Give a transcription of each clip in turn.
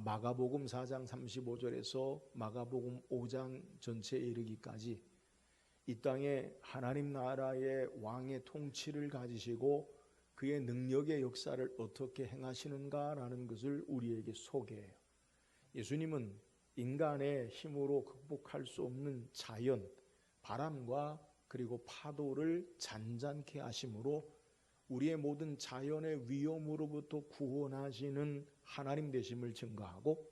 마가복음 4장 35절에서 마가복음 5장 전체에 이르기까지 이 땅에 하나님 나라의 왕의 통치를 가지시고 그의 능력의 역사를 어떻게 행하시는가라는 것을 우리에게 소개해요. 예수님은 인간의 힘으로 극복할 수 없는 자연, 바람과 그리고 파도를 잔잔케 하심으로 우리의 모든 자연의 위험으로부터 구원하시는 하나님 되심을 증거하고,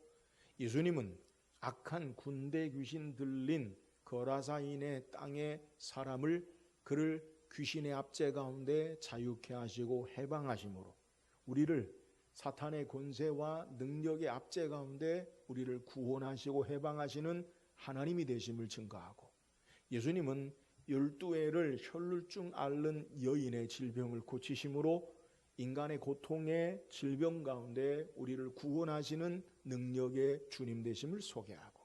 예수님은 악한 군대 귀신 들린 거라사인의 땅의 사람을 그를 귀신의 압제 가운데 자유케 하시고 해방하심으로 우리를 사탄의 권세와 능력의 압제 가운데 우리를 구원하시고 해방하시는 하나님이 되심을 증거하고, 예수님은 12해를 혈루증 앓는 여인의 질병을 고치심으로 인간의 고통의 질병 가운데 우리를 구원하시는 능력의 주님 되심을 소개하고,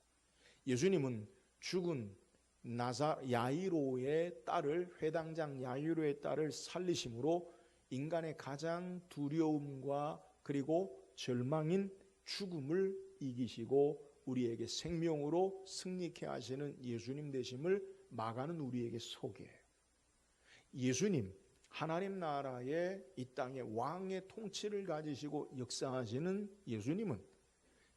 예수님은 죽은 야이로의 딸을, 회당장 야이로의 딸을 살리심으로 인간의 가장 두려움과 그리고 절망인 죽음을 이기시고 우리에게 생명으로 승리케 하시는 예수님 되심을 마가는 우리에게 소개해요. 예수님, 하나님 나라의 이 땅의 왕의 통치를 가지시고 역사하시는 예수님은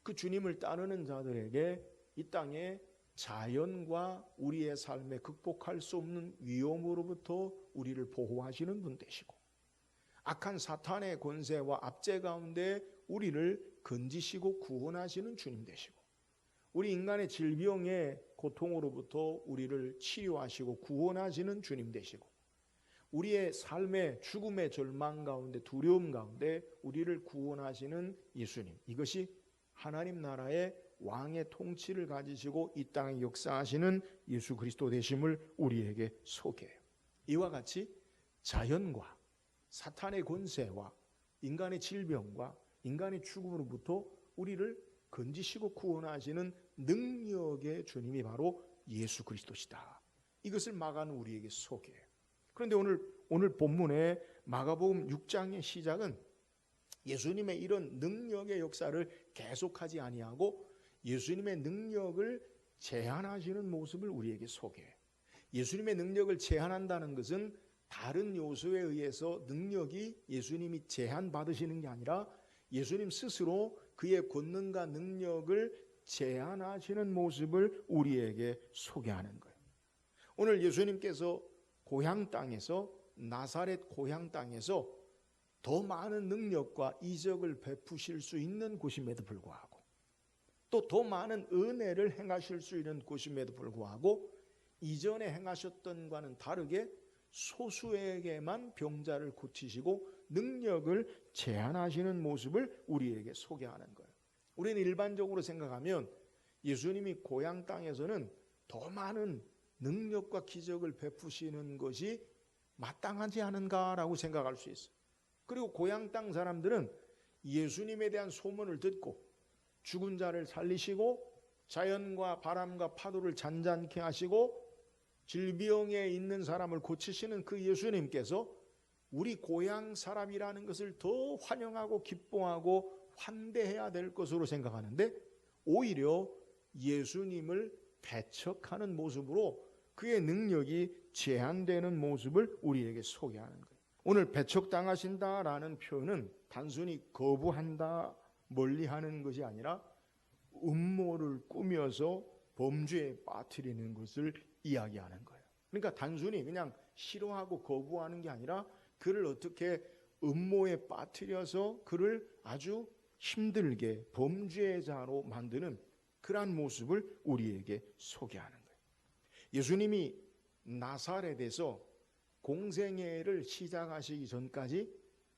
그 주님을 따르는 자들에게 이 땅의 자연과 우리의 삶에 극복할 수 없는 위험으로부터 우리를 보호하시는 분 되시고, 악한 사탄의 권세와 압제 가운데 우리를 건지시고 구원하시는 주님 되시고, 우리 인간의 질병의 고통으로부터 우리를 치유하시고 구원하시는 주님 되시고, 우리의 삶의 죽음의 절망 가운데 두려움 가운데 우리를 구원하시는 예수님, 이것이 하나님 나라의 왕의 통치를 가지시고 이 땅에 역사하시는 예수 그리스도 되심을 우리에게 소개해요. 이와 같이 자연과 사탄의 권세와 인간의 질병과 인간의 죽음으로부터 우리를 건지시고 구원하시는 능력의 주님이 바로 예수 그리스도시다. 이것을 마가는 우리에게 소개해요. 그런데 오늘 본문의 마가복음 6장의 시작은 예수님의 이런 능력의 역사를 계속하지 아니하고 예수님의 능력을 제한하시는 모습을 우리에게 소개해요. 예수님의 능력을 제한한다는 것은 다른 요소에 의해서 능력이 예수님이 제한받으시는 게 아니라 예수님 스스로 그의 권능과 능력을 제한하시는 모습을 우리에게 소개하는 거예요. 오늘 예수님께서 고향 땅에서, 나사렛 고향 땅에서 더 많은 능력과 이적을 베푸실 수 있는 곳임에도 불구하고, 또 더 많은 은혜를 행하실 수 있는 곳임에도 불구하고 이전에 행하셨던과는 다르게 소수에게만 병자를 고치시고 능력을 제한하시는 모습을 우리에게 소개하는 거예요. 우리는 일반적으로 생각하면 예수님이 고향 땅에서는 더 많은 능력과 기적을 베푸시는 것이 마땅하지 않은가라고 생각할 수 있어요. 그리고 고향 땅 사람들은 예수님에 대한 소문을 듣고 죽은 자를 살리시고 자연과 바람과 파도를 잔잔케 하시고 질병에 있는 사람을 고치시는 그 예수님께서 우리 고향 사람이라는 것을 더 환영하고 기뻐하고 환대해야 될 것으로 생각하는데, 오히려 예수님을 배척하는 모습으로 그의 능력이 제한되는 모습을 우리에게 소개하는 거예요. 오늘 배척당하신다라는 표현은 단순히 거부한다, 멀리하는 것이 아니라 음모를 꾸며서 범죄에 빠뜨리는 것을 이야기하는 거예요. 그러니까 단순히 그냥 싫어하고 거부하는 게 아니라 그를 어떻게 음모에 빠뜨려서 그를 아주 힘들게 범죄자로 만드는 그러한 모습을 우리에게 소개하는 거예요. 예수님이 나사렛에서 공생애를 시작하시기 전까지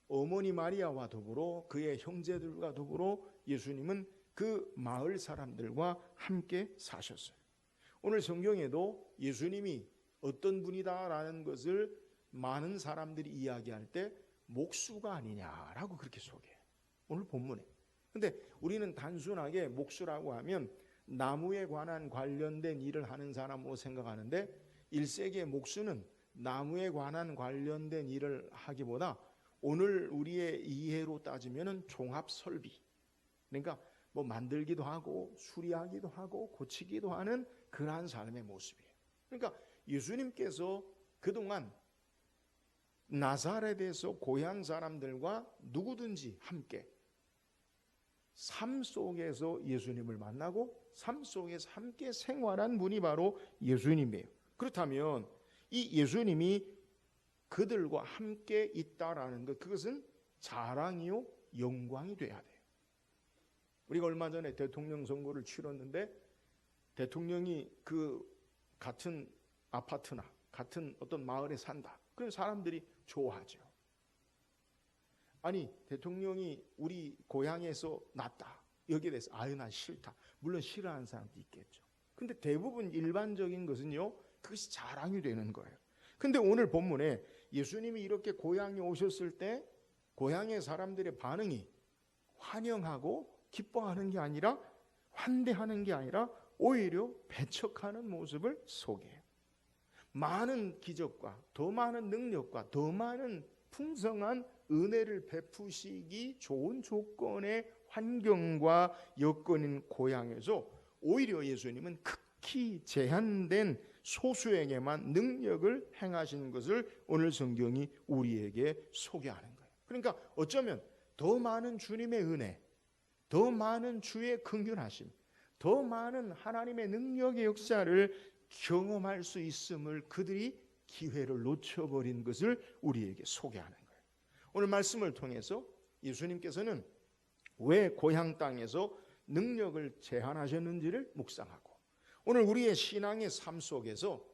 어머니 마리아와 더불어 그의 형제들과 더불어 예수님은 그 마을 사람들과 함께 사셨어요. 오늘 성경에도 예수님이 어떤 분이다라는 것을 많은 사람들이 이야기할 때 목수가 아니냐라고 그렇게 소개해요. 오늘 본문에. 근데 우리는 단순하게 목수라고 하면 나무에 관련된 일을 하는 사람으로 생각하는데 1세기의 목수는 나무에 관련된 일을 하기보다 오늘 우리의 이해로 따지면 종합 설비, 그러니까 뭐 만들기도 하고 수리하기도 하고 고치기도 하는 그러한 삶의 모습이에요. 그러니까 예수님께서 그동안 나사렛에서 고향 사람들과 누구든지 함께 삶 속에서 예수님을 만나고 삶 속에서 함께 생활한 분이 바로 예수님이에요. 그렇다면 이 예수님이 그들과 함께 있다라는 것, 그것은 자랑이요 영광이 돼야 돼요. 우리가 얼마 전에 대통령 선거를 치렀는데 대통령이 그 같은 아파트나 같은 어떤 마을에 산다. 그런 사람들이 좋아하죠. 아니 대통령이 우리 고향에서 났다. 여기에 대해서 아유 난 싫다. 물론 싫어하는 사람도 있겠죠. 근데 대부분 일반적인 것은요, 그것이 자랑이 되는 거예요. 근데 오늘 본문에 예수님이 이렇게 고향에 오셨을 때 고향의 사람들의 반응이 환영하고 기뻐하는 게 아니라 환대하는 게 아니라 오히려 배척하는 모습을 소개해요. 많은 기적과 더 많은 능력과 더 많은 풍성한 은혜를 베푸시기 좋은 조건의 환경과 여건인 고향에서 오히려 예수님은 극히 제한된 소수에게만 능력을 행하시는 것을 오늘 성경이 우리에게 소개하는 거예요. 그러니까 어쩌면 더 많은 주님의 은혜, 더 많은 주의 긍휼하심, 더 많은 하나님의 능력의 역사를 경험할 수 있음을 그들이 기회를 놓쳐버린 것을 우리에게 소개하는 거예요. 오늘 말씀을 통해서 예수님께서는 왜 고향 땅에서 능력을 제한하셨는지를 묵상하고, 오늘 우리의 신앙의 삶 속에서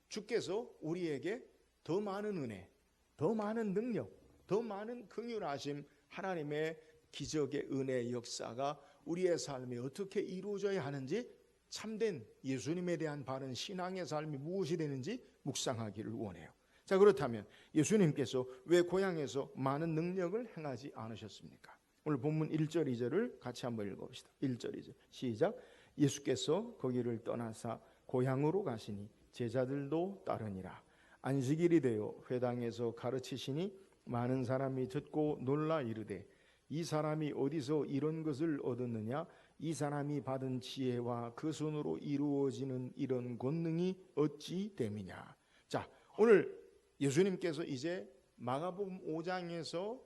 주께서 우리에게 더 많은 은혜, 더 많은 능력, 더 많은 긍휼하심, 하나님의 기적의 은혜의 역사가 우리의 삶에 어떻게 이루어져야 하는지, 참된 예수님에 대한 바른 신앙의 삶이 무엇이 되는지 묵상하기를 원해요. 자, 그렇다면 예수님께서 왜 고향에서 많은 능력을 행하지 않으셨습니까? 오늘 본문 1절 2절을 같이 한번 읽어봅시다. 1절 2절 시작. 예수께서 거기를 떠나사 고향으로 가시니 제자들도 따르니라. 안식일이 되어 회당에서 가르치시니 많은 사람이 듣고 놀라 이르되 이 사람이 어디서 이런 것을 얻었느냐? 이 사람이 받은 지혜와 그 손으로 이루어지는 이런 권능이 어찌 됨이냐? 자, 오늘 예수님께서 이제 마가복음 5장에서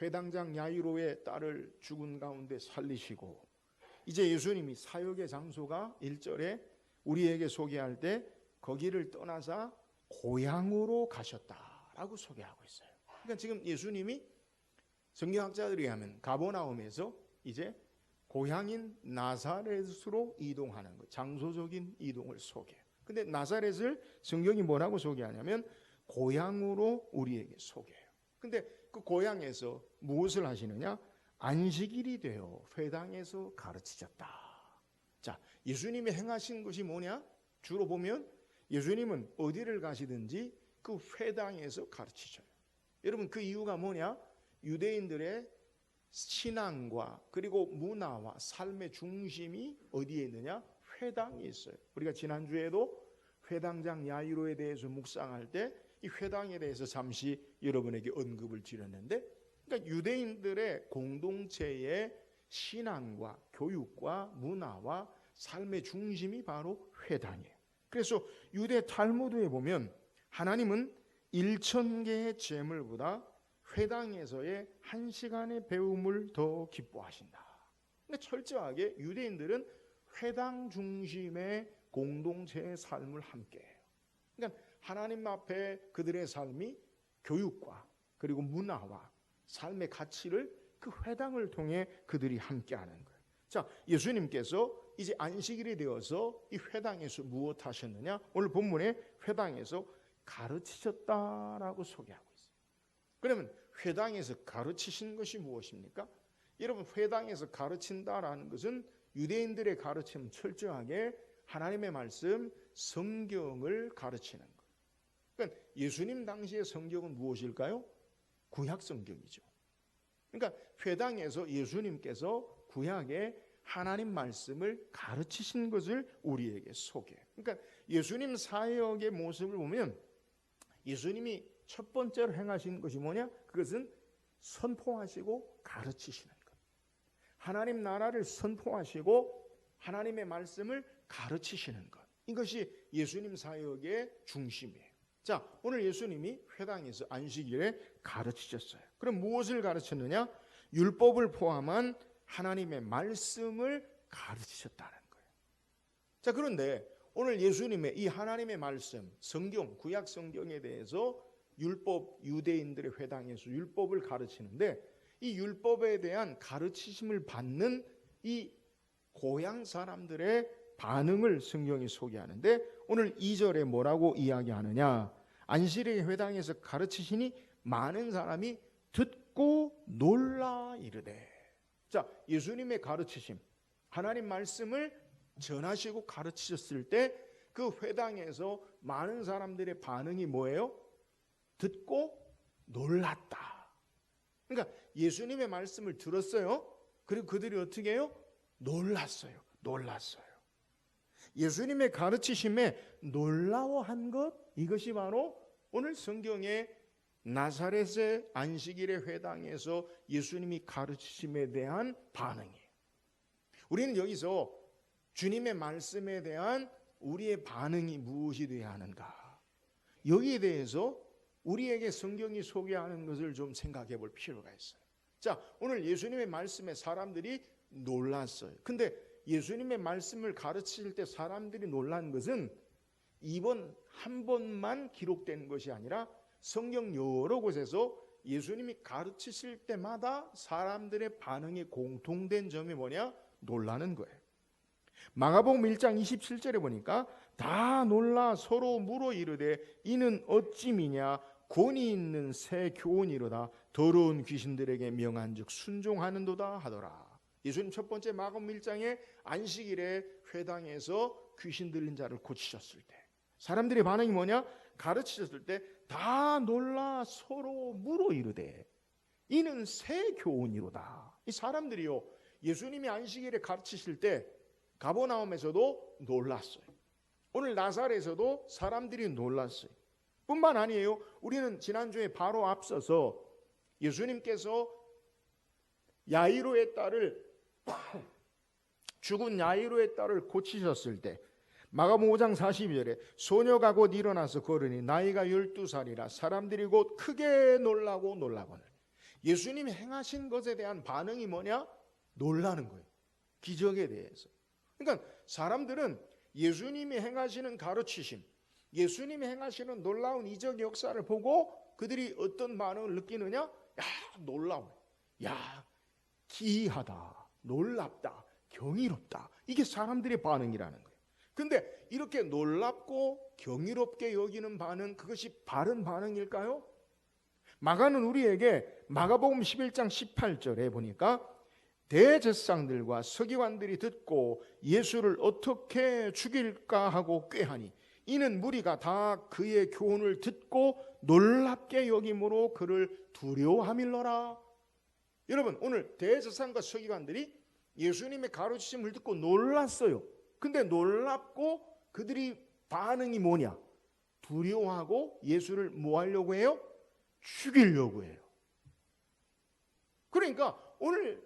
회당장 야이로의 딸을 죽은 가운데 살리시고, 이제 예수님이 사역의 장소가 1절에 우리에게 소개할 때 거기를 떠나서 고향으로 가셨다라고 소개하고 있어요. 그러니까 지금 예수님이 성경학자들이 하면 가버나움에서 이제 고향인 나사렛으로 이동하는 것, 장소적인 이동을 소개해요. 근데 나사렛을 성경이 뭐라고 소개하냐면 고향으로 우리에게 소개해요. 근데 그 고향에서 무엇을 하시느냐? 안식일이 되어 회당에서 가르치셨다. 자, 예수님이 행하신 것이 뭐냐? 주로 보면 예수님은 어디를 가시든지 그 회당에서 가르치셔요. 여러분, 그 이유가 뭐냐? 유대인들의 신앙과 그리고 문화와 삶의 중심이 어디에 있느냐? 회당에 있어요. 우리가 지난주에도 회당장 야이로에 대해서 묵상할 때 이 회당에 대해서 잠시 여러분에게 언급을 드렸는데, 그러니까 유대인들의 공동체의 신앙과 교육과 문화와 삶의 중심이 바로 회당이에요. 그래서 유대 탈무드에 보면 하나님은 1000개의 제물보다 회당에서의 1시간의 배움을 더 기뻐하신다. 근데 철저하게 유대인들은 회당 중심의 공동체의 삶을 함께해요. 그러니까 하나님 앞에 그들의 삶이 교육과 그리고 문화와 삶의 가치를 그 회당을 통해 그들이 함께하는 거예요. 자, 예수님께서 이제 안식일이 되어서 이 회당에서 무엇 하셨느냐? 오늘 본문에 회당에서 가르치셨다라고 소개하고 있어요. 그러면 회당에서 가르치신 것이 무엇입니까? 여러분, 회당에서 가르친다라는 것은 유대인들의 가르침, 철저하게 하나님의 말씀, 성경을 가르치는 거예요. 그러니까 예수님 당시의 성경은 무엇일까요? 구약 성경이죠. 그러니까 회당에서 예수님께서 구약의 하나님 말씀을 가르치신 것을 우리에게 소개해요. 그러니까 예수님 사역의 모습을 보면 예수님이 첫 번째로 행하신 것이 뭐냐? 그것은 선포하시고 가르치시는 것. 하나님 나라를 선포하시고 하나님의 말씀을 가르치시는 것. 이것이 예수님 사역의 중심이에요. 자, 오늘 예수님이 회당에서 안식일에 가르치셨어요. 그럼 무엇을 가르쳤느냐? 율법을 포함한 하나님의 말씀을 가르치셨다는 거예요. 자, 그런데 오늘 예수님의 이 하나님의 말씀, 성경, 구약 성경에 대해서 율법, 유대인들의 회당에서 율법을 가르치는데 이 율법에 대한 가르치심을 받는 이 고향 사람들의 반응을 성경이 소개하는데 오늘 2절에 뭐라고 이야기하느냐? 안식일의 회당에서 가르치시니 많은 사람이 듣고 놀라 이르되. 자, 예수님의 가르치심, 하나님 말씀을 전하시고 가르치셨을 때 그 회당에서 많은 사람들의 반응이 뭐예요? 듣고 놀랐다. 그러니까 예수님의 말씀을 들었어요. 그리고 그들이 어떻게 해요? 놀랐어요. 예수님의 가르치심에 놀라워한 것, 이것이 바로 오늘 성경의 나사렛의 안식일의 회당에서 예수님이 가르치심에 대한 반응이에요. 우리는 여기서 주님의 말씀에 대한 우리의 반응이 무엇이 되어야 하는가? 여기에 대해서 우리에게 성경이 소개하는 것을 좀 생각해 볼 필요가 있어요. 자, 오늘 예수님의 말씀에 사람들이 놀랐어요. 근데 예수님의 말씀을 가르칠 때 사람들이 놀란 것은 이번 한 번만 기록된 것이 아니라 성경 여러 곳에서 예수님이 가르치실 때마다 사람들의 반응이 공통된 점이 뭐냐? 놀라는 거예요. 마가복음 1장 27절에 보니까 다 놀라 서로 물어 이르되 이는 어찌미냐? 권위 있는 새 교훈이로다. 더러운 귀신들에게 명한즉 순종하는도다 하더라. 예수님 첫 번째 마가복음 1장에 안식일에 회당에서 귀신 들린 자를 고치셨을 때 사람들의 반응이 뭐냐? 가르치셨을 때 다 놀라 서로 물어 이르되 이는 새 교훈이로다. 이 사람들이요, 예수님이 안식일에 가르치실 때 가버나움에서도 놀랐어요. 오늘 나사렛에서도 사람들이 놀랐어요. 뿐만 아니에요. 우리는 지난주에 바로 앞서서 예수님께서 야이로의 딸을 죽은 야이로의 딸을 고치셨을 때 마가복음 5장 42절에 소녀가 곧 일어나서 걸으니 나이가 12살이라 사람들이 곧 크게 놀라거늘. 예수님이 행하신 것에 대한 반응이 뭐냐? 놀라는 거예요. 기적에 대해서. 그러니까 사람들은 예수님이 행하시는 가르치심, 예수님이 행하시는 놀라운 이적 역사를 보고 그들이 어떤 반응을 느끼느냐? 야, 놀라워. 야, 기이하다. 놀랍다. 경이롭다. 이게 사람들의 반응이라는 거예요. 근데 이렇게 놀랍고 경이롭게 여기는 반응, 그것이 바른 반응일까요? 마가는 우리에게 마가복음 11장 18절에 보니까 대제사장들과 서기관들이 듣고 예수를 어떻게 죽일까 하고 꾀하니 이는 무리가 다 그의 교훈을 듣고 놀랍게 여김으로 그를 두려워함일러라. 여러분, 오늘 대제사장과 서기관들이 예수님의 가르치심을 듣고 놀랐어요. 근데 놀랍고 그들이 반응이 뭐냐? 두려워하고 예수를 뭐 하려고 해요? 죽이려고 해요. 그러니까 오늘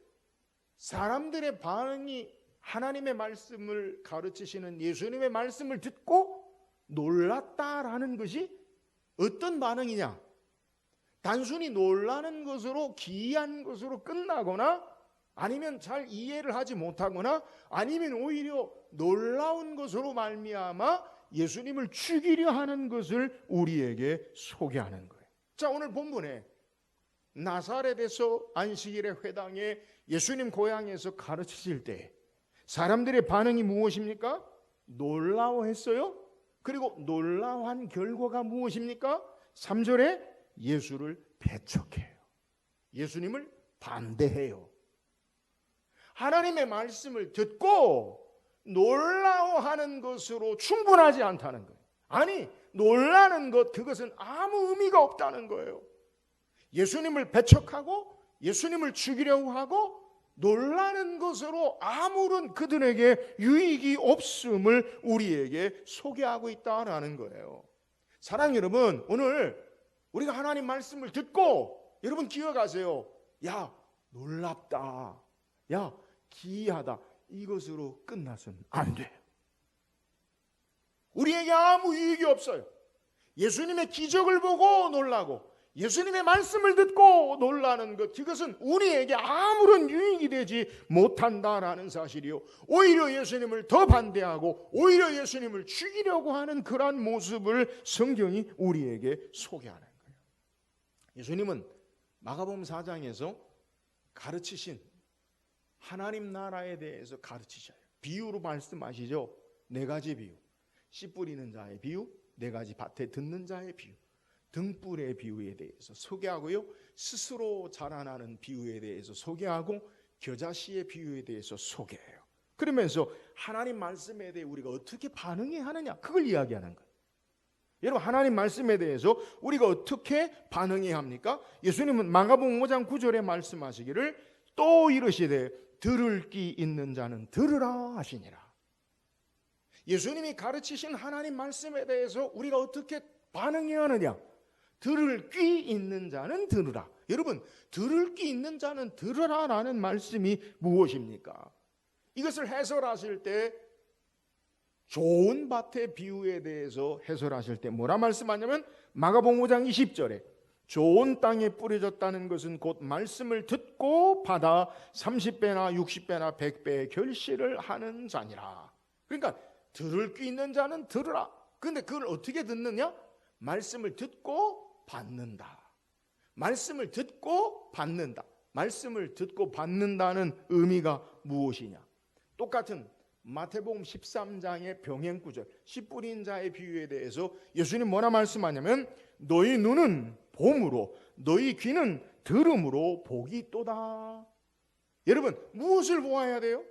사람들의 반응이 하나님의 말씀을 가르치시는 예수님의 말씀을 듣고 놀랐다라는 것이 어떤 반응이냐? 단순히 놀라는 것으로, 기이한 것으로 끝나거나 아니면 잘 이해를 하지 못하거나 아니면 오히려 놀라운 것으로 말미암아 예수님을 죽이려 하는 것을 우리에게 소개하는 거예요. 자, 오늘 본문에 나사렛에서 안식일의 회당에 예수님 고향에서 가르치실 때 사람들의 반응이 무엇입니까? 놀라워했어요. 그리고 놀라워한 결과가 무엇입니까? 3절에 예수를 배척해요. 예수님을 반대해요. 하나님의 말씀을 듣고 놀라워하는 것으로 충분하지 않다는 거예요. 아니, 놀라는 것, 그것은 아무 의미가 없다는 거예요. 예수님을 배척하고 예수님을 죽이려고 하고 놀라는 것으로 아무런 그들에게 유익이 없음을 우리에게 소개하고 있다라는 거예요. 사랑하는 여러분, 오늘 우리가 하나님 말씀을 듣고 여러분 기억하세요. 야, 놀랍다. 야, 기이하다 이것으로 끝나서는 안 돼요. 우리에게 아무 유익이 없어요. 예수님의 기적을 보고 놀라고 예수님의 말씀을 듣고 놀라는 것, 그것은 우리에게 아무런 유익이 되지 못한다라는 사실이요, 오히려 예수님을 더 반대하고 오히려 예수님을 죽이려고 하는 그러한 모습을 성경이 우리에게 소개하는 거예요. 예수님은 마가복음 4장에서 가르치신 하나님 나라에 대해서 가르치셔요. 비유로 말씀하시죠. 4가지 비유. 씨 뿌리는 자의 비유, 4가지 밭에 듣는 자의 비유, 등불의 비유에 대해서 소개하고요, 스스로 자라나는 비유에 대해서 소개하고 겨자씨의 비유에 대해서 소개해요. 그러면서 하나님 말씀에 대해 우리가 어떻게 반응해야 하느냐, 그걸 이야기하는 거예요. 여러분, 하나님 말씀에 대해서 우리가 어떻게 반응해야 합니까? 예수님은 마가복음 5장 9절에 말씀하시기를 또 이르시되 들을 귀 있는 자는 들으라 하시니라. 예수님이 가르치신 하나님 말씀에 대해서 우리가 어떻게 반응해야 하느냐? 들을 귀 있는 자는 들으라. 여러분, 들을 귀 있는 자는 들으라라는 말씀이 무엇입니까? 이것을 해설하실 때 좋은 밭의 비유에 대해서 해설하실 때 뭐라 말씀하냐면 마가복음 5장 20절에 좋은 땅에 뿌려졌다는 것은 곧 말씀을 듣고 받아 30배나 60배나 100배의 결실을 하는 자니라. 그러니까 들을 귀 있는 자는 들으라. 그런데 그걸 어떻게 듣느냐? 말씀을 듣고 받는다. 말씀을 듣고 받는다. 말씀을 듣고 받는다는 의미가 무엇이냐? 똑같은 마태복음 13장의 병행구절 씨 뿌린 자의 비유에 대해서 예수님 뭐라 말씀하냐면 너희 눈은 봄으로 너희 귀는 들음으로 복이 있도다. 여러분, 무엇을 보아야 돼요?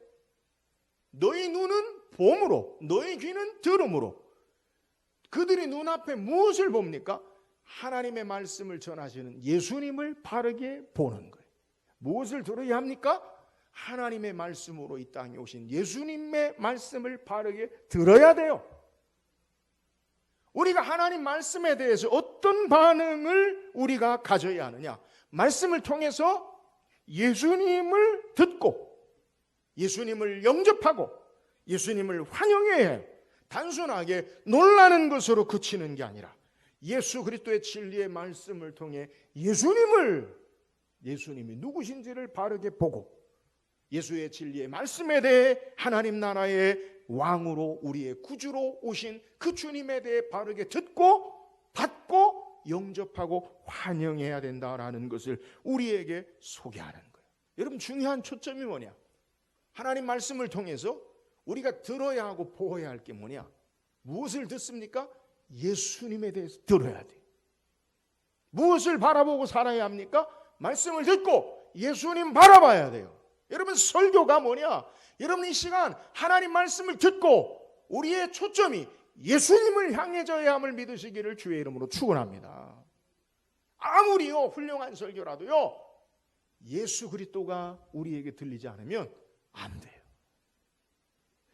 너희 눈은 봄으로 너희 귀는 들음으로. 그들이 눈앞에 무엇을 봅니까? 하나님의 말씀을 전하시는 예수님을 바르게 보는 거예요. 무엇을 들어야 합니까? 하나님의 말씀으로 이 땅에 오신 예수님의 말씀을 바르게 들어야 돼요. 우리가 하나님 말씀에 대해서 어떤 반응을 우리가 가져야 하느냐? 말씀을 통해서 예수님을 듣고 예수님을 영접하고 예수님을 환영해야 해요. 단순하게 놀라는 것으로 그치는 게 아니라 예수 그리스도의 진리의 말씀을 통해 예수님이 누구신지를 바르게 보고 예수의 진리의 말씀에 대해 하나님 나라의 왕으로 우리의 구주로 오신 그 주님에 대해 바르게 듣고 받고 영접하고 환영해야 된다라는 것을 우리에게 소개하는 거예요. 여러분, 중요한 초점이 뭐냐? 하나님 말씀을 통해서 우리가 들어야 하고 보아야 할 게 뭐냐? 무엇을 듣습니까? 예수님에 대해서 들어야 돼요. 무엇을 바라보고 살아야 합니까? 말씀을 듣고 예수님 바라봐야 돼요. 여러분, 설교가 뭐냐? 여러분, 이 시간 하나님 말씀을 듣고 우리의 초점이 예수님을 향해져야 함을 믿으시기를 주의 이름으로 축원합니다. 아무리요 훌륭한 설교라도요 예수 그리스도가 우리에게 들리지 않으면 안 돼요.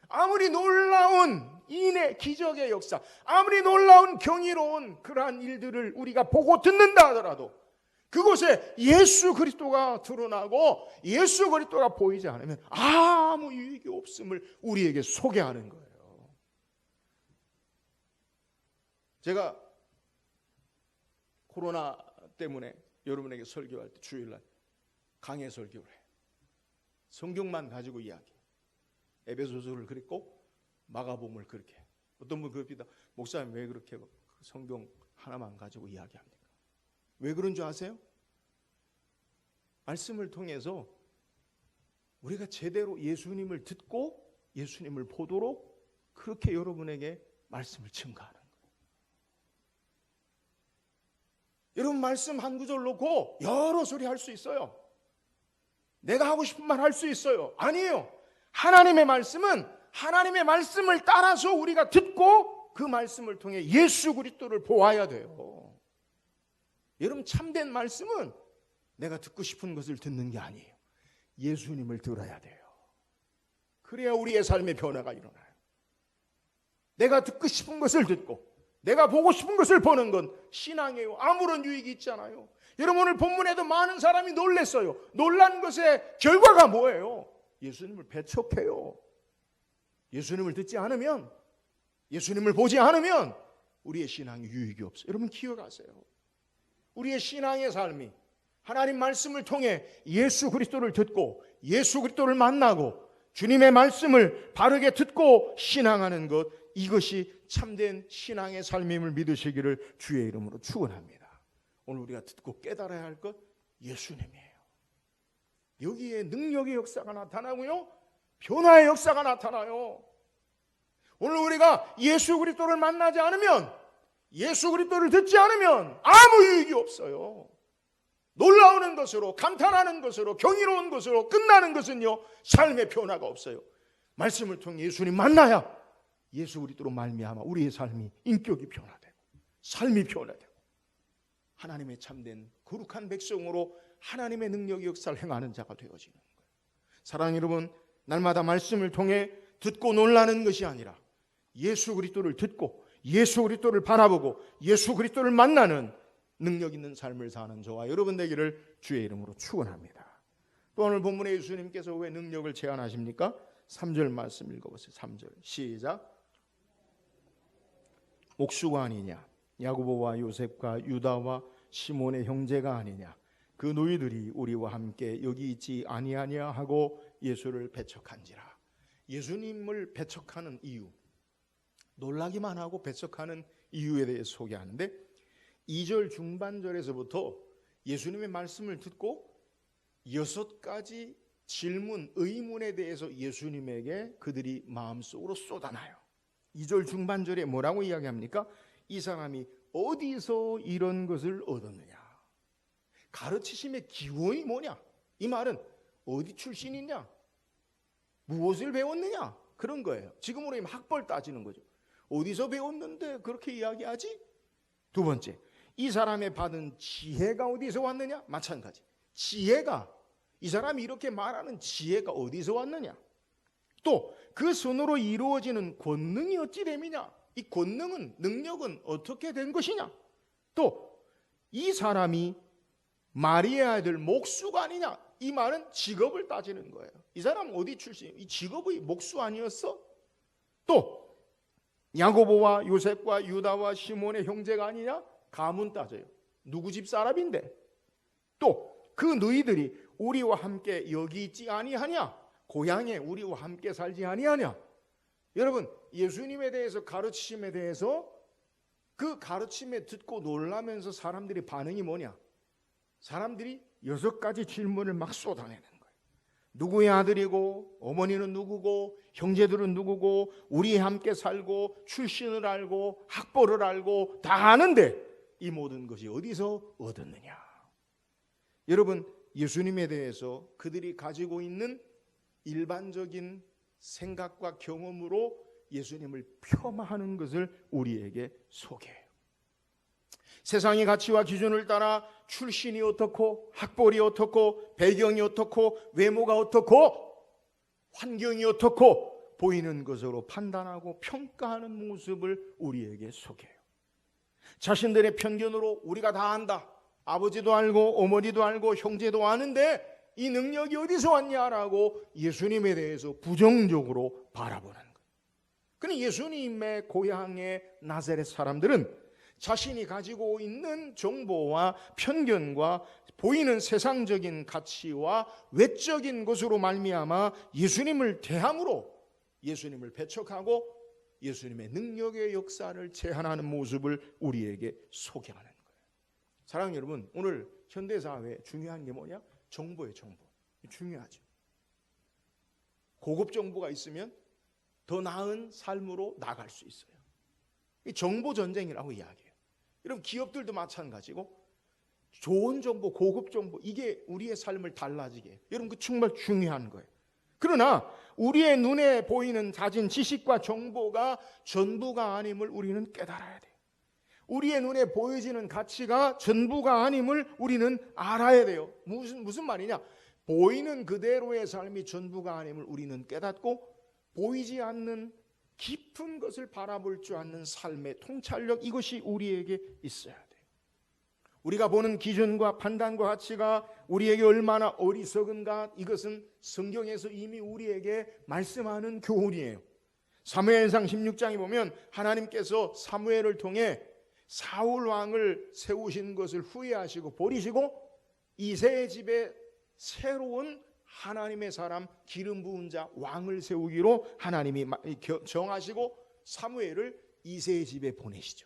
아무리 놀라운 인의 기적의 역사, 아무리 놀라운 경이로운 그러한 일들을 우리가 보고 듣는다 하더라도 그곳에 예수 그리스도가 드러나고 예수 그리스도가 보이지 않으면 아무 유익이 없음을 우리에게 소개하는 거예요. 제가 코로나 때문에 여러분에게 설교할 때 주일날 강해 설교를 해요. 성경만 가지고 이야기해요. 에베소서를 그랬고 마가복음을 그렇게 해요. 어떤 분 그럽니다. 목사님 왜 그렇게 성경 하나만 가지고 이야기합니까? 왜 그런 줄 아세요? 말씀을 통해서 우리가 제대로 예수님을 듣고 예수님을 보도록 그렇게 여러분에게 말씀을 증거하는 거예요. 여러분, 말씀 한 구절 놓고 여러 소리 할 수 있어요. 내가 하고 싶은 말 할 수 있어요. 아니에요. 하나님의 말씀은 하나님의 말씀을 따라서 우리가 듣고 그 말씀을 통해 예수 그리스도를 보아야 돼요. 여러분, 참된 말씀은 내가 듣고 싶은 것을 듣는 게 아니에요. 예수님을 들어야 돼요. 그래야 우리의 삶의 변화가 일어나요. 내가 듣고 싶은 것을 듣고 내가 보고 싶은 것을 보는 건 신앙이에요. 아무런 유익이 있지 않아요. 여러분, 오늘 본문에도 많은 사람이 놀랐어요. 놀란 것의 결과가 뭐예요? 예수님을 배척해요. 예수님을 듣지 않으면, 예수님을 보지 않으면 우리의 신앙이 유익이 없어요. 여러분 기억하세요. 우리의 신앙의 삶이 하나님 말씀을 통해 예수 그리스도를 듣고 예수 그리스도를 만나고 주님의 말씀을 바르게 듣고 신앙하는 것, 이것이 참된 신앙의 삶임을 믿으시기를 주의 이름으로 축원합니다. 오늘 우리가 듣고 깨달아야 할 것, 예수님이에요. 여기에 능력의 역사가 나타나고요, 변화의 역사가 나타나요. 오늘 우리가 예수 그리스도를 만나지 않으면, 예수 그리스도를 듣지 않으면 아무 유익이 없어요. 놀라우는 것으로, 감탄하는 것으로, 경이로운 것으로 끝나는 것은요, 삶의 변화가 없어요. 말씀을 통해 예수님 만나야 예수 그리스도로 말미암아 우리의 삶이, 인격이 변화되고 삶이 변화되고 하나님의 참된 거룩한 백성으로 하나님의 능력의 역사를 행하는 자가 되어지는 거예요. 사랑하는 여러분, 날마다 말씀을 통해 듣고 놀라는 것이 아니라 예수 그리스도를 듣고 예수 그리스도를 바라보고 예수 그리스도를 만나는 능력 있는 삶을 사는 저와 여러분 되기를 주의 이름으로 축원합니다. 또 오늘 본문에 예수님께서 왜 능력을 제안하십니까? 3절 말씀 읽어보세요. 3절 시작. 옥수가 아니냐, 야고보와 요셉과 유다와 시몬의 형제가 아니냐, 그 너희들이 우리와 함께 여기 있지 아니하냐 하고 예수를 배척한지라. 예수님을 배척하는 이유, 놀라기만 하고 배척하는 이유에 대해 소개하는데, 2절 중반절에서부터 예수님의 말씀을 듣고 6가지 질문, 의문에 대해서 예수님에게 그들이 마음속으로 쏟아나요. 2절 중반절에 뭐라고 이야기합니까? 이 사람이 어디서 이런 것을 얻었느냐, 가르치심의 기원이 뭐냐, 이 말은 어디 출신이냐, 무엇을 배웠느냐, 그런 거예요. 지금으로 하면 학벌 따지는 거죠. 어디서 배웠는데 그렇게 이야기하지? 두 번째, 이 사람의 받은 지혜가 어디서 왔느냐? 마찬가지. 지혜가, 이 사람이 이렇게 말하는 지혜가 어디서 왔느냐? 또 그 손으로 이루어지는 권능이 어찌 됨이냐? 이 권능은, 능력은 어떻게 된 것이냐? 또 이 사람이 마리아의 아들 목수가 아니냐? 이 말은 직업을 따지는 거예요. 이 사람 어디 출신? 이 직업의 목수 아니었어? 또 야고보와 요셉과 유다와 시몬의 형제가 아니냐? 가문 따져요. 누구 집 사람인데? 또 그 너희들이 우리와 함께 여기 있지 아니하냐? 고향에 우리와 함께 살지 아니하냐? 여러분, 예수님에 대해서, 가르치심에 대해서, 그 가르침에 듣고 놀라면서 사람들이 반응이 뭐냐? 사람들이 6가지 질문을 막 쏟아내는 거예요. 누구의 아들이고, 어머니는 누구고, 형제들은 누구고, 우리 함께 살고, 출신을 알고, 학벌을 알고 다 아는데 이 모든 것이 어디서 얻었느냐? 여러분, 예수님에 대해서 그들이 가지고 있는 일반적인 생각과 경험으로 예수님을 폄하하는 것을 우리에게 소개해요. 세상의 가치와 기준을 따라 출신이 어떻고, 학벌이 어떻고, 배경이 어떻고, 외모가 어떻고, 환경이 어떻고 보이는 것으로 판단하고 평가하는 모습을 우리에게 소개해요. 자신들의 편견으로 우리가 다 안다, 아버지도 알고 어머니도 알고 형제도 아는데 이 능력이 어디서 왔냐라고 예수님에 대해서 부정적으로 바라보는 거예요. 그런데 예수님의 고향의 나사렛 사람들은 자신이 가지고 있는 정보와 편견과 보이는 세상적인 가치와 외적인 것으로 말미암아 예수님을 대함으로 예수님을 배척하고 예수님의 능력의 역사를 제한하는 모습을 우리에게 소개하는 거예요. 사랑하는 여러분, 오늘 현대사회에 중요한 게 뭐냐? 정보예요. 정보. 중요하죠. 고급 정보가 있으면 더 나은 삶으로 나갈 수 있어요. 이 정보 전쟁이라고 이야기해요. 여러분, 기업들도 마찬가지고 좋은 정보, 고급 정보, 이게 우리의 삶을 달라지게 해요. 여러분, 그 정말 중요한 거예요. 그러나 우리의 눈에 보이는 가진 지식과 정보가 전부가 아님을 우리는 깨달아야 돼요. 우리의 눈에 보여지는 가치가 전부가 아님을 우리는 알아야 돼요. 무슨 말이냐? 보이는 그대로의 삶이 전부가 아님을 우리는 깨닫고 보이지 않는 깊은 것을 바라볼 줄 아는 삶의 통찰력, 이것이 우리에게 있어야 돼요. 우리가 보는 기준과 판단과 가치가 우리에게 얼마나 어리석은가, 이것은 성경에서 이미 우리에게 말씀하는 교훈이에요. 사무엘상 16장에 보면 하나님께서 사무엘을 통해 사울 왕을 세우신 것을 후회하시고 버리시고 이새의 집에 새로운 하나님의 사람, 기름 부은 자 왕을 세우기로 하나님이 정하시고 사무엘을 이새의 집에 보내시죠.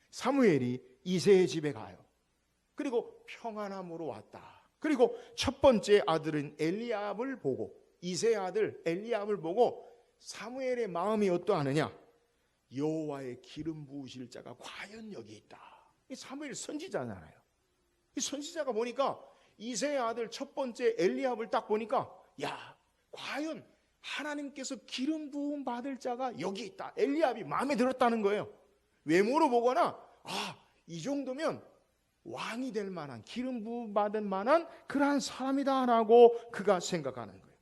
사무엘이 이새의 집에 가요. 그리고 평안함으로 왔다. 그리고 첫 번째 아들은 엘리압을 보고, 이새의 아들 엘리압을 보고 사무엘의 마음이 어떠하느냐? 여호와의 기름 부으실 자가 과연 여기 있다. 이 사무엘 선지자잖아요. 이 선지자가 보니까 이새의 아들 첫 번째 엘리압을 딱 보니까, 야, 과연 하나님께서 기름 부음 받을 자가 여기 있다. 엘리압이 마음에 들었다는 거예요. 외모로 보거나 이 정도면 왕이 될 만한, 기름 부음 받을 만한 그러한 사람이다라고 그가 생각하는 거예요.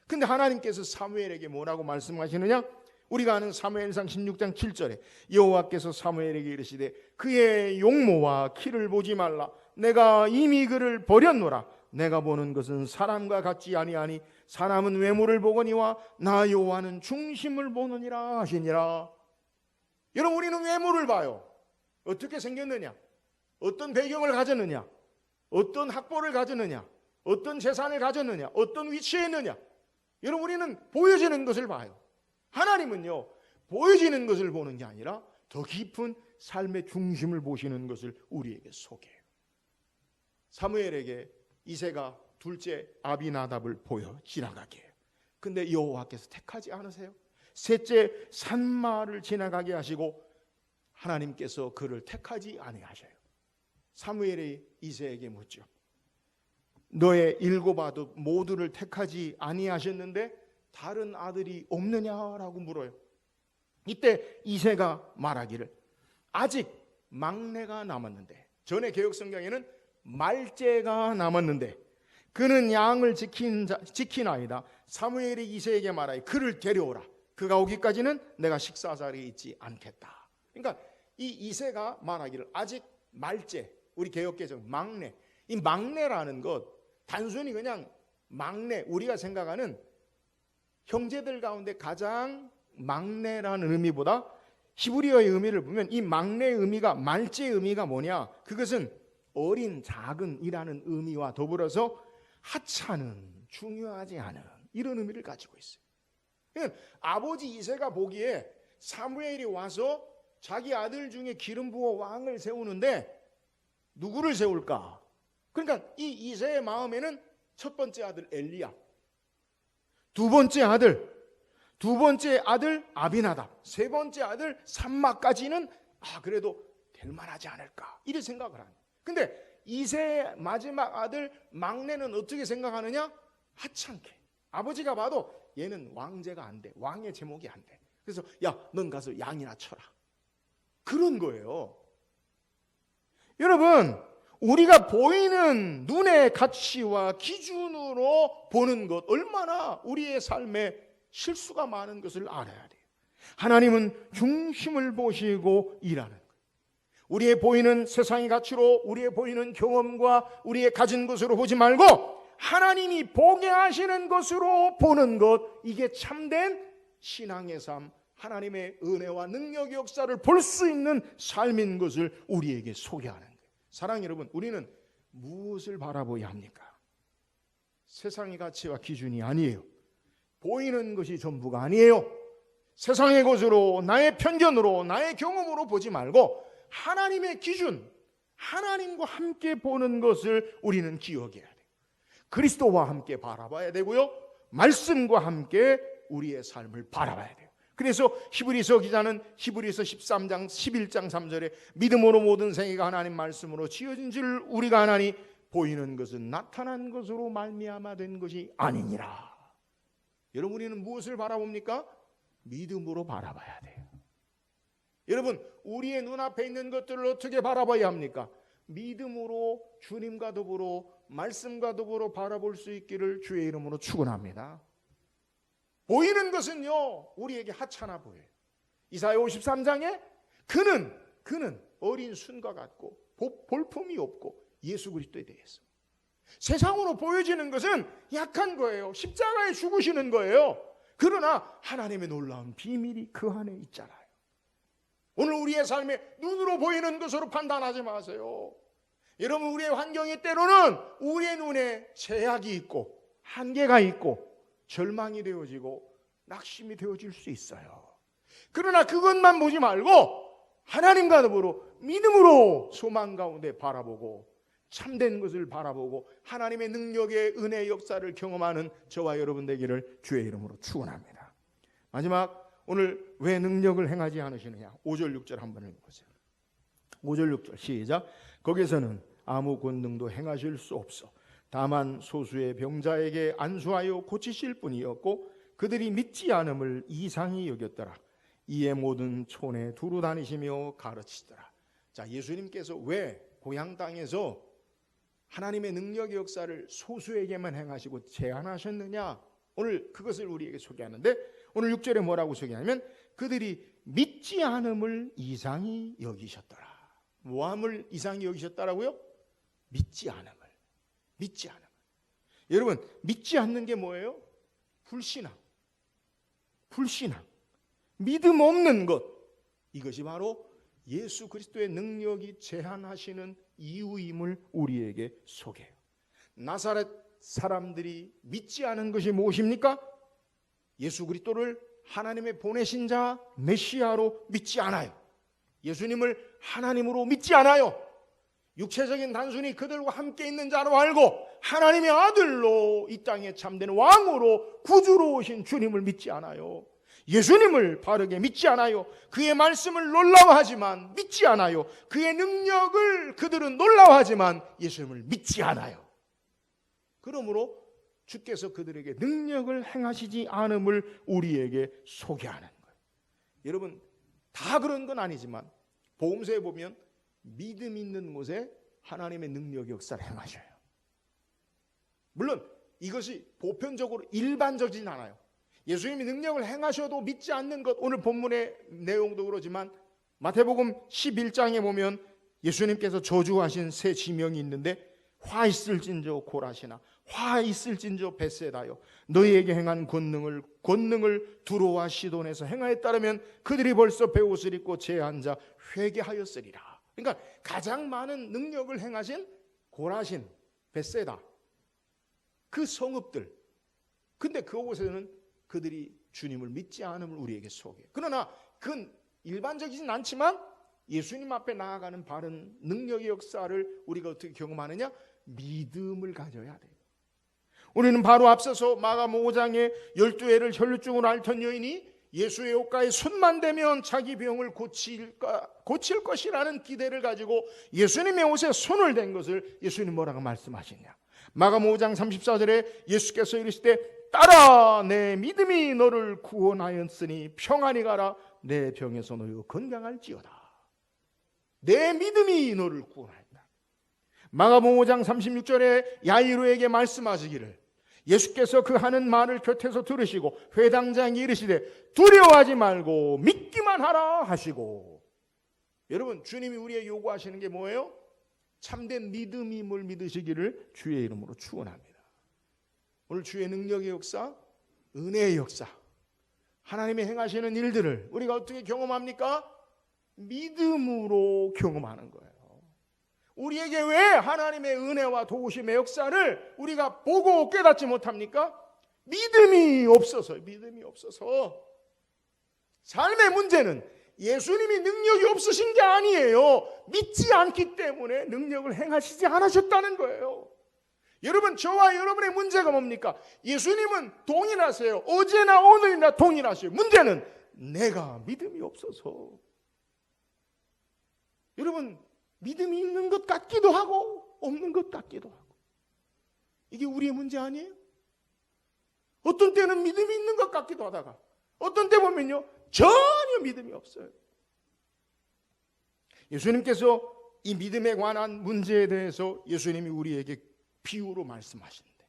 근데 하나님께서 사무엘에게 뭐라고 말씀하시느냐? 우리가 아는 사무엘상 16장 7절에 여호와께서 사무엘에게 이르시되 그의 용모와 키를 보지 말라. 내가 이미 그를 버렸노라. 내가 보는 것은 사람과 같지 아니하니 사람은 외모를 보거니와 나 여호와는 중심을 보느니라 하시니라. 여러분, 우리는 외모를 봐요. 어떻게 생겼느냐, 어떤 배경을 가졌느냐, 어떤 학벌을 가졌느냐, 어떤 재산을 가졌느냐, 어떤 위치에 있느냐. 여러분, 우리는 보여지는 것을 봐요. 하나님은요, 보여지는 것을 보는 게 아니라 더 깊은 삶의 중심을 보시는 것을 우리에게 소개해요. 사무엘에게 이새가 둘째 아비나답을 보여 지나가게 해요. 근데 여호와께서 택하지 않으세요? 셋째 산마를 지나가게 하시고 하나님께서 그를 택하지 아니하셔요. 사무엘이 이새에게 묻죠. 너의 일곱 아들 모두를 택하지 아니하셨는데 다른 아들이 없느냐라고 물어요. 이때 이새가 말하기를 아직 막내가 남았는데, 전에 개혁성경에는 말째가 남았는데 그는 양을 지키나이다. 사무엘이 이새에게 말하여 그를 데려오라. 그가 오기까지는 내가 식사 자리에 있지 않겠다. 그러니까 이 이새가 말하기를 아직 말째, 우리 개혁개정 막내, 이 막내라는 것 단순히 그냥 막내, 우리가 생각하는 형제들 가운데 가장 막내라는 의미보다 히브리어의 의미를 보면 이 막내의 의미가, 말째의 의미가 뭐냐? 그것은 어린, 작은이라는 의미와 더불어서 하찮은, 중요하지 않은 이런 의미를 가지고 있어요. 그러니까 아버지 이새가 보기에 사무엘이 와서 자기 아들 중에 기름 부어 왕을 세우는데 누구를 세울까? 그러니까 이 이새의 마음에는 첫 번째 아들 엘리야, 두 번째 아들 아비나답, 세 번째 아들 삼마까지는 그래도 될 만하지 않을까, 이렇게 생각을 하는. 근데 이새의 마지막 아들 막내는 어떻게 생각하느냐? 하찮게. 아버지가 봐도 얘는 왕제가 안 돼, 왕의 제목이 안 돼. 그래서 야, 넌 가서 양이나 쳐라, 그런 거예요. 여러분, 우리가 보이는 눈의 가치와 기준으로 보는 것, 얼마나 우리의 삶에 실수가 많은 것을 알아야 돼요. 하나님은 중심을 보시고 일하는 거예요. 우리의 보이는 세상의 가치로, 우리의 보이는 경험과 우리의 가진 것으로 보지 말고 하나님이 보게 하시는 것으로 보는 것, 이게 참된 신앙의 삶, 하나님의 은혜와 능력의 역사를 볼 수 있는 삶인 것을 우리에게 소개하는 거예요. 사랑하는 여러분, 우리는 무엇을 바라보아야 합니까? 세상의 가치와 기준이 아니에요. 보이는 것이 전부가 아니에요. 세상의 것으로, 나의 편견으로, 나의 경험으로 보지 말고 하나님의 기준, 하나님과 함께 보는 것을 우리는 기억해야 돼요. 그리스도와 함께 바라봐야 되고요, 말씀과 함께 우리의 삶을 바라봐야 돼요. 그래서 히브리서 기자는 히브리서 13장 11장 3절에 믿음으로 모든 생애가 하나님 말씀으로 지어진 줄 우리가 아나니 보이는 것은 나타난 것으로 말미암아 된 것이 아니니라. 여러분, 우리는 무엇을 바라봅니까? 믿음으로 바라봐야 돼요. 여러분, 우리의 눈앞에 있는 것들을 어떻게 바라봐야 합니까? 믿음으로 주님과 더불어 말씀과 더불어 바라볼 수 있기를 주의 이름으로 축원합니다. 보이는 것은요, 우리에게 하찮아 보여요. 이사야 53장에 그는 어린 순과 같고 볼품이 없고 예수 그리스도에 대해서. 세상으로 보여지는 것은 약한 거예요. 십자가에 죽으시는 거예요. 그러나 하나님의 놀라운 비밀이 그 안에 있잖아요. 오늘 우리의 삶에 눈으로 보이는 것으로 판단하지 마세요. 여러분, 우리의 환경이 때로는 우리의 눈에 제약이 있고 한계가 있고 절망이 되어지고 낙심이 되어질 수 있어요. 그러나 그것만 보지 말고 하나님과 더불어 믿음으로 소망 가운데 바라보고 참된 것을 바라보고 하나님의 능력의 은혜의 역사를 경험하는 저와 여러분 되기를 주의 이름으로 축원합니다. 마지막, 오늘 왜 능력을 행하지 않으시느냐? 5절 6절 한번 읽어보세요. 5절 6절 시작. 거기서는 아무 권능도 행하실 수 없어 다만 소수의 병자에게 안수하여 고치실 뿐이었고 그들이 믿지 않음을 이상히 여겼더라. 이에 모든 촌에 두루 다니시며 가르치더라. 자, 예수님께서 왜 고향 땅에서 하나님의 능력의 역사를 소수에게만 행하시고 제한하셨느냐? 오늘 그것을 우리에게 소개하는데, 오늘 6절에 뭐라고 소개하냐면 그들이 믿지 않음을 이상히 여기셨더라. 뭐함을 이상히 여기셨더라고요? 믿지 않음을. 믿지 않음을. 여러분, 믿지 않는 게 뭐예요? 불신앙. 불신앙. 믿음 없는 것. 이것이 바로 예수 그리스도의 능력이 제한하시는 이유임을 우리에게 소개해요. 나사렛 사람들이 믿지 않은 것이 무엇입니까? 예수 그리스도를 하나님의 보내신 자 메시아로 믿지 않아요. 예수님을 하나님으로 믿지 않아요. 육체적인 단순히 그들과 함께 있는 자로 알고 하나님의 아들로 이 땅에 참된 왕으로 구주로 오신 주님을 믿지 않아요. 예수님을 바르게 믿지 않아요. 그의 말씀을 놀라워하지만 믿지 않아요. 그의 능력을 그들은 놀라워하지만 예수님을 믿지 않아요. 그러므로 주께서 그들에게 능력을 행하시지 않음을 우리에게 소개하는 거예요. 여러분, 다 그런 건 아니지만 복음서에 보면 믿음 있는 곳에 하나님의 능력의 역사를 행하셔요. 물론 이것이 보편적으로 일반적이진 않아요. 예수님이 능력을 행하셔도 믿지 않는 것, 오늘 본문의 내용도 그러지만 마태복음 11장에 보면 예수님께서 저주하신 세 지명이 있는데, 화 있을진저 고라시나 화 있을진저 벳세다요 너희에게 행한 권능을 두로와 시돈에서 행하였다면 그들이 벌써 베옷을 입고 제 앉아 회개하였으리라. 그러니까 가장 많은 능력을 행하신 고라신, 벳세다, 그 성읍들. 근데 그곳에는 그들이 주님을 믿지 않음을 우리에게 소개해요. 그러나 그건 일반적이진 않지만 예수님 앞에 나아가는 바른 능력의 역사를 우리가 어떻게 경험하느냐? 믿음을 가져야 돼요. 우리는 바로 앞서서 마가복음 5장에 12해를 혈루증으로 앓던 여인이 예수의 옷가에 손만 대면 자기 병을 고칠 것이라는 기대를 가지고 예수님의 옷에 손을 댄 것을 예수님 뭐라고 말씀하시냐? 마가복음 5장 34절에 예수께서 이르시되 따라 내 믿음이 너를 구원하였으니 평안히 가라 내 병에서 너희가 건강할지어다. 내 믿음이 너를 구원하였다. 마가복음 5장 36절에 야이로에게 말씀하시기를 예수께서 그 하는 말을 곁에서 들으시고 회당장이 이르시되 두려워하지 말고 믿기만 하라 하시고. 여러분, 주님이 우리에게 요구하시는 게 뭐예요? 참된 믿음임을 믿으시기를 주의 이름으로 축원합니다. 오늘 주의 능력의 역사, 은혜의 역사, 하나님이 행하시는 일들을 우리가 어떻게 경험합니까? 믿음으로 경험하는 거예요. 우리에게 왜 하나님의 은혜와 도우심의 역사를 우리가 보고 깨닫지 못합니까? 믿음이 없어서. 믿음이 없어서. 삶의 문제는 예수님이 능력이 없으신 게 아니에요. 믿지 않기 때문에 능력을 행하시지 않으셨다는 거예요. 여러분, 저와 여러분의 문제가 뭡니까? 예수님은 동일하세요. 어제나 오늘이나 동일하세요. 문제는 내가 믿음이 없어서. 여러분, 믿음이 있는 것 같기도 하고 없는 것 같기도 하고. 이게 우리의 문제 아니에요? 어떤 때는 믿음이 있는 것 같기도 하다가 어떤 때 보면요 전혀 믿음이 없어요. 예수님께서 이 믿음에 관한 문제에 대해서 예수님이 우리에게 비유로 말씀하시는데,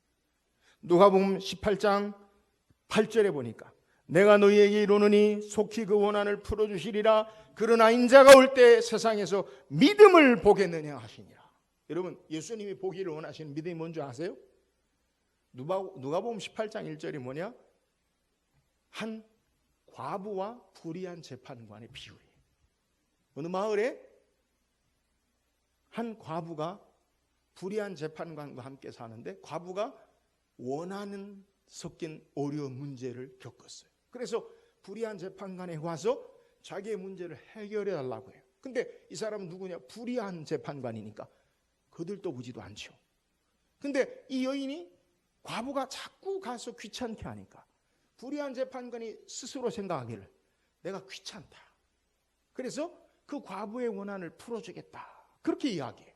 누가복음 18장 8절에 보니까 내가 너희에게 이르노니 속히 그 원한을 풀어주시리라. 그러나 인자가 올 때 세상에서 믿음을 보겠느냐 하시니라. 여러분, 예수님이 보기를 원하시는 믿음이 뭔지 아세요? 누가복음 18장 1절이 뭐냐? 한 과부와 불의한 재판관의 비유예요. 어느 마을에 한 과부가 불의한 재판관과 함께 사는데, 과부가 원한은 섞인 어려운 문제를 겪었어요. 그래서 불의한 재판관에 와서 자기의 문제를 해결해 달라고 해요. 근데 이 사람은 누구냐? 불의한 재판관이니까 거들떠보지도 않죠. 근데 이 여인이, 과부가 자꾸 가서 귀찮게 하니까 불의한 재판관이 스스로 생각하기를 내가 귀찮다. 그래서 그 과부의 원한을 풀어주겠다. 그렇게 이야기해요.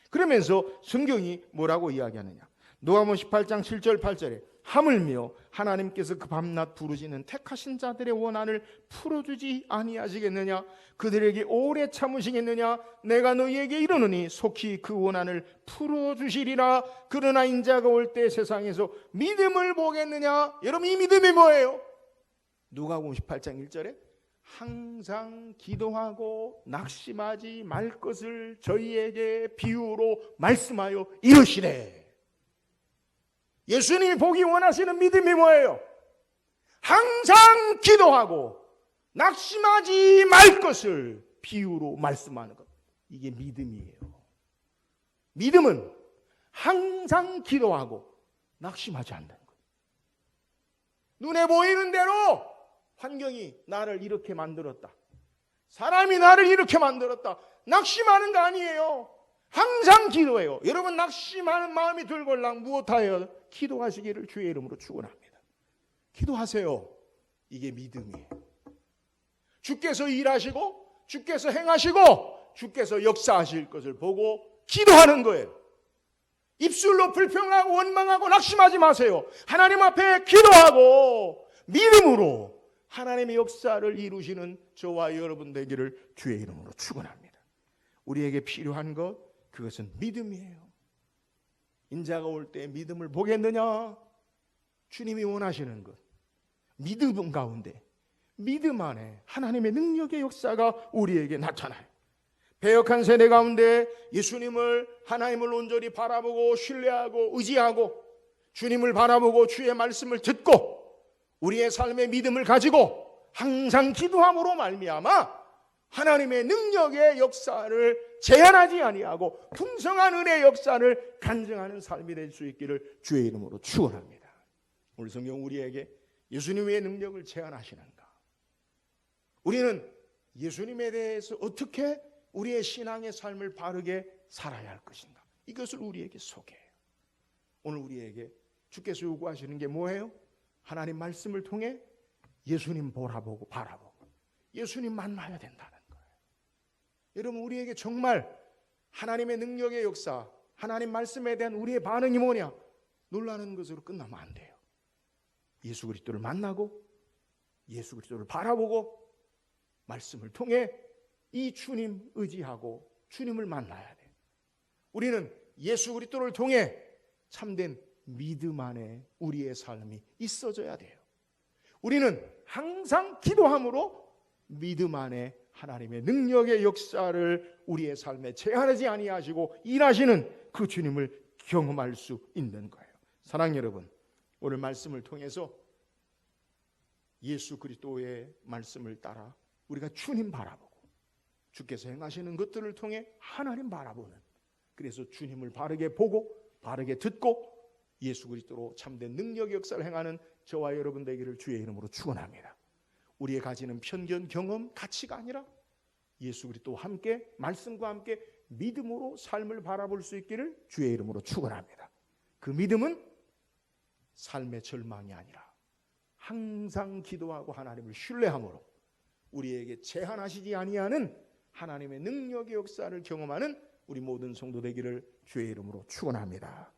그러면서 성경이 뭐라고 이야기하느냐? 누가복음 18장 7절 8절에 하물며 하나님께서 그 밤낮 부르시는 택하신 자들의 원한을 풀어주지 아니하시겠느냐? 그들에게 오래 참으시겠느냐? 내가 너희에게 이르노니 속히 그 원한을 풀어주시리라. 그러나 인자가 올 때 세상에서 믿음을 보겠느냐? 여러분, 이 믿음이 뭐예요? 누가복음 18장 1절에 항상 기도하고 낙심하지 말 것을 저희에게 비유로 말씀하여 이르시되. 예수님이 보기 원하시는 믿음이 뭐예요? 항상 기도하고 낙심하지 말 것을 비유로 말씀하는 것. 이게 믿음이에요. 믿음은 항상 기도하고 낙심하지 않는 것. 눈에 보이는 대로 환경이 나를 이렇게 만들었다, 사람이 나를 이렇게 만들었다, 낙심하는 거 아니에요. 항상 기도해요. 여러분, 낙심하는 마음이 들걸랑 무엇하여? 기도하시기를 주의 이름으로 축원합니다. 기도하세요. 이게 믿음이에요. 주께서 일하시고 주께서 행하시고 주께서 역사하실 것을 보고 기도하는 거예요. 입술로 불평하고 원망하고 낙심하지 마세요. 하나님 앞에 기도하고 믿음으로 하나님의 역사를 이루시는 저와 여러분 되기를 주의 이름으로 축원합니다. 우리에게 필요한 것, 그것은 믿음이에요. 인자가 올 때 믿음을 보겠느냐? 주님이 원하시는 것, 믿음 가운데, 믿음 안에 하나님의 능력의 역사가 우리에게 나타나요. 배역한 세대 가운데 예수님을, 하나님을 온전히 바라보고 신뢰하고 의지하고 주님을 바라보고 주의 말씀을 듣고 우리의 삶의 믿음을 가지고 항상 기도함으로 말미암아 하나님의 능력의 역사를 제한하지 아니하고 풍성한 은혜의 역사를 간증하는 삶이 될 수 있기를 주의 이름으로 축원합니다. 오늘 성경 우리에게 예수님의 능력을 제한하시는가? 우리는 예수님에 대해서 어떻게 우리의 신앙의 삶을 바르게 살아야 할 것인가? 이것을 우리에게 소개해요. 오늘 우리에게 주께서 요구하시는 게 뭐예요? 하나님 말씀을 통해 예수님 바라보고 예수님 만나야 된다는 거예요. 여러분, 우리에게 정말 하나님의 능력의 역사, 하나님 말씀에 대한 우리의 반응이 뭐냐? 놀라는 것으로 끝나면 안 돼요. 예수 그리스도를 만나고 예수 그리스도를 바라보고 말씀을 통해 이 주님 의지하고 주님을 만나야 돼요. 우리는 예수 그리스도를 통해 참된 믿음 안에 우리의 삶이 있어져야 돼요. 우리는 항상 기도함으로 믿음 안에 하나님의 능력의 역사를 우리의 삶에 제한하지 아니하시고 일하시는 그 주님을 경험할 수 있는 거예요. 사랑하는 여러분, 오늘 말씀을 통해서 예수 그리스도의 말씀을 따라 우리가 주님 바라보고 주께서 행하시는 것들을 통해 하나님 바라보는, 그래서 주님을 바르게 보고 바르게 듣고 예수 그리스도로 참된 능력의 역사를 행하는 저와 여러분 되기를 주의 이름으로 축원합니다. 우리의 가지는 편견, 경험, 가치가 아니라 예수 그리스도와 함께 말씀과 함께 믿음으로 삶을 바라볼 수 있기를 주의 이름으로 축원합니다. 그 믿음은 삶의 절망이 아니라 항상 기도하고 하나님을 신뢰함으로 우리에게 제한하시지 아니하는 하나님의 능력의 역사를 경험하는 우리 모든 성도 되기를 주의 이름으로 축원합니다.